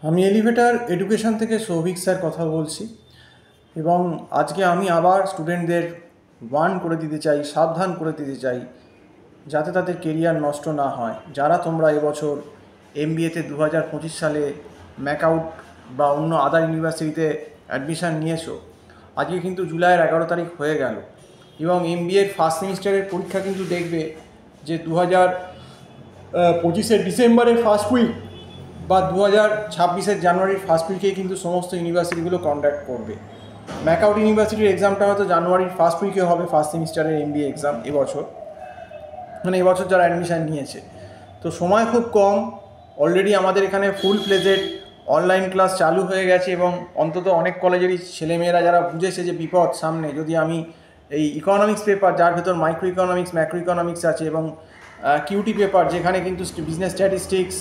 আমি elevator education থেকে Souvik sir কথা বলছি এবং আজকে আমি আবার স্টুডেন্টদের ওয়ার্ন করে দিতে চাই, সাবধান করে দিতে চাই, যাতে তাদের কেরিয়ার নষ্ট না হয়। যারা তোমরা এবছর এমবিএতে 2025 সালে ম্যাকআউট বা অন্য আদার ইউনিভার্সিটিতে অ্যাডমিশান নিয়েছো, আজকে কিন্তু জুলাইয়ের 11 তারিখ হয়ে গেল এবং এমবিএর ফার্স্ট সেমিস্টারের পরীক্ষা কিন্তু দেখবে যে 2025 ডিসেম্বরের ফার্স্ট উইক বা 2026 জানুয়ারির ফার্স্ট উইকেই কিন্তু সমস্ত ইউনিভার্সিটিগুলো কন্ডাক্ট করবে। ম্যাকআউট ইউনিভার্সিটির এক্সামটা হয়তো জানুয়ারির ফার্স্ট উইকে হবে, ফার্স্ট সেমিস্টারের এমবিএ এক্সাম এবছর, মানে এবছর যারা অ্যাডমিশান নিয়েছে। তো সময় খুব কম, অলরেডি আমাদের এখানে ফুল ফ্লেজেড অনলাইন ক্লাস চালু হয়ে গেছে এবং অন্তত অনেক কলেজেরই ছেলেমেয়েরা যারা বুঝেছে যে বিপদ সামনে, যদি আমি এই ইকোনমিক্স পেপার যার ভেতর মাইক্রো ইকোনমিক্স, ম্যাক্রো ইকোনমিক্স আছে এবং কিউটি পেপার যেখানে কিন্তু business statistics,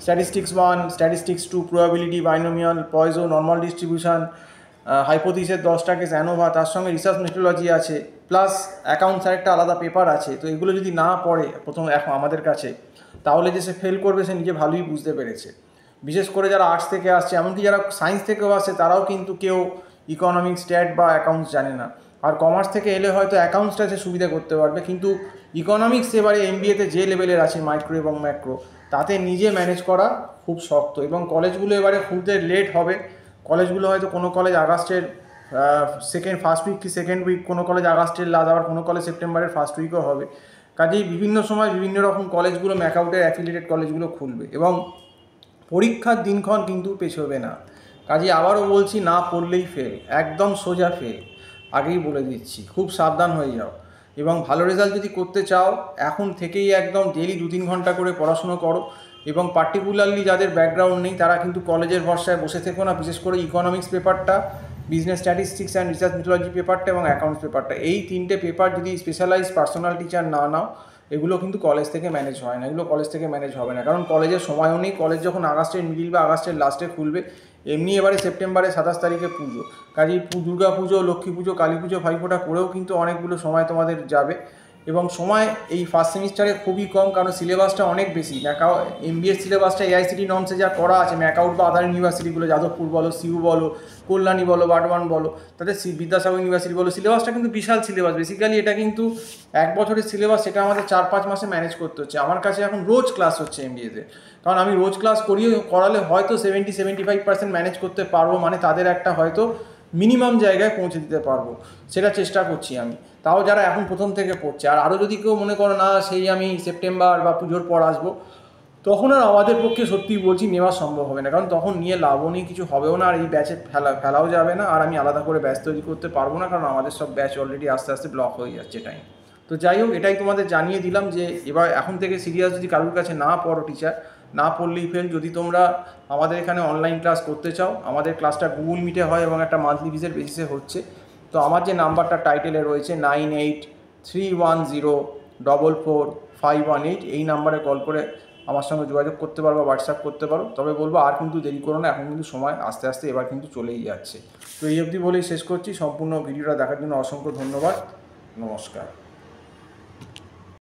statistics 1, statistics 2, probability, binomial, Poisson, normal distribution, হাইপোথিসের 10টা কেস, অ্যানোভা, তার সঙ্গে রিসার্চ মেথোডলজি আছে, প্লাস অ্যাকাউন্টসের একটা আলাদা পেপার আছে। তো এগুলো যদি না পড়ে প্রথম এখন আমাদের কাছে, তাহলে যে সে ফেল করবে সে নিজে ভালোই বুঝতে পেরেছে। বিশেষ করে যারা আর্টস থেকে আসছে, এমনকি যারা সায়েন্স থেকেও আসে, তারাও কিন্তু কেউ ইকোনমিক্স, স্ট্যাট বা অ্যাকাউন্টস জানে না। আর কমার্স থেকে এলে হয়তো অ্যাকাউন্টসটা সে সুবিধা করতে পারবে, কিন্তু ইকোনমিক্স এবারে এমবিএতে যে লেভেলের আছে মাইক্রো এবং ম্যাক্রো, তাতে নিজে ম্যানেজ করা খুব শক্ত। এবং কলেজগুলো এবারে খুলতে লেট হবে। কলেজগুলো হয়তো কোনো কলেজ আগস্টের ফার্স্ট উইক কি সেকেন্ড উইক, কোনো কলেজ আগস্টের লাস্ট, আবার কোনো কলেজ সেপ্টেম্বরের ফার্স্ট উইকও হবে। কাজেই বিভিন্ন সময় বিভিন্ন রকম কলেজগুলো ম্যাকআউটের অ্যাফিলিয়েটেড কলেজগুলো খুলবে এবং পরীক্ষার দিনক্ষণ কিন্তু পেছোবে না। কাজেই আবারও বলছি, না পড়লেই ফেল, একদম সোজা ফেল, আগেই বলে দিচ্ছি, খুব সাবধান হয়ে যাও। এবং ভালো রেজাল্ট যদি করতে চাও, এখন থেকেই একদম ডেলি 2-3 ঘন্টা করে পড়াশুনো করো। এবং পার্টিকুলারলি যাদের ব্যাকগ্রাউন্ড নেই তারা কিন্তু কলেজের ভরসায় বসে থেকো না, বিশেষ করে ইকোনমিক্স পেপারটা, business statistics and research methodology পেপারটা এবং অ্যাকাউন্টস পেপারটা, এই 3টে পেপার যদি স্পেশালাইজ পার্সোনাল টিচার না নাও, এগুলো কিন্তু কলেজ থেকে ম্যানেজ হয় না, এগুলো কলেজ থেকে ম্যানেজ হবে না। কারণ কলেজের সময়ও নেই, কলেজ যখন আগস্টের মিডিল বা আগস্টের লাস্টে খুলবে, এমনি এবারে সেপ্টেম্বরে 27 তারিখে পুজো, কাজেই দুর্গা পুজো, লক্ষ্মী পুজো, কালী পুজো, ভাইফোঁটা করেও কিন্তু অনেকগুলো সময় তোমাদের যাবে। এবং সময় এই ফার্স্ট সেমিস্টারে খুবই কম, কারণ সিলেবাসটা অনেক বেশি। এমবিএ সিলেবাসটা এআইসিটি নর্মসে যা করা আছে, ম্যাকআউট বা আদার ইউনিভার্সিটিগুলো, যাদবপুর বলো, সিউ বলো, কল্যাণী বলো, বার্ডওয়ান বলো, তাদের বিদ্যাসাগর ইউনিভার্সিটি বলো, সিলেবাসটা কিন্তু বিশাল সিলেবাস। বেসিক্যালি এটা কিন্তু 1 বছরের সিলেবাস, সেটা আমাদের 4-5 মাসে ম্যানেজ করতে হচ্ছে। আমার কাছে এখন রোজ ক্লাস হচ্ছে এমবিএতে, কারণ আমি রোজ ক্লাস করালে হয়তো 70-75% ম্যানেজ করতে পারবো, মানে তাদের একটা হয়তো মিনিমাম জায়গায় পৌঁছে দিতে পারবো, সেটা চেষ্টা করছি আমি। তাও যারা এখন প্রথম থেকে পড়ছে, আর আরও যদি কেউ মনে করো না সেই আমি সেপ্টেম্বর বা পুজোর পর আসবো, তখন আর আমাদের পক্ষে সত্যিই বলছি নেওয়া সম্ভব হবে না, কারণ তখন নিয়ে লাভও নেই, কিছু হবেও না, আর এই ব্যাচে ফেলাও যাবে না, আর আমি আলাদা করে ব্যাচ তৈরি করতে পারবো না, কারণ আমাদের সব ব্যাচ অলরেডি আস্তে আস্তে ব্লক হয়ে যাচ্ছে টাইম। তো যাই হোক, এটাই তোমাদের জানিয়ে দিলাম যে এবার এখন থেকে সিরিয়াস যদি কারোর কাছে না পড়ো, টিচার না পড়লেই ফেল। যদি তোমরা আমাদের এখানে অনলাইন ক্লাস করতে চাও, আমাদের ক্লাসটা গুগল মিটে হয় এবং একটা মান্থলি ফিজের বেসিসে হচ্ছে। তো আমার যে নাম্বারটা টাইটেলে রয়েছে 9831044518, এই নাম্বারে কল করে আমার সঙ্গে যোগাযোগ করতে পারো বা হোয়াটসঅ্যাপ করতে পারো। তবে বলবো আর কিন্তু দেরি করো না, এখন কিন্তু সময় আস্তে আস্তে এবার কিন্তু চলেই যাচ্ছে। তো এই অবধি বলেই শেষ করছি। সম্পূর্ণ ভিডিওটা দেখার জন্য অসংখ্য ধন্যবাদ। নমস্কার।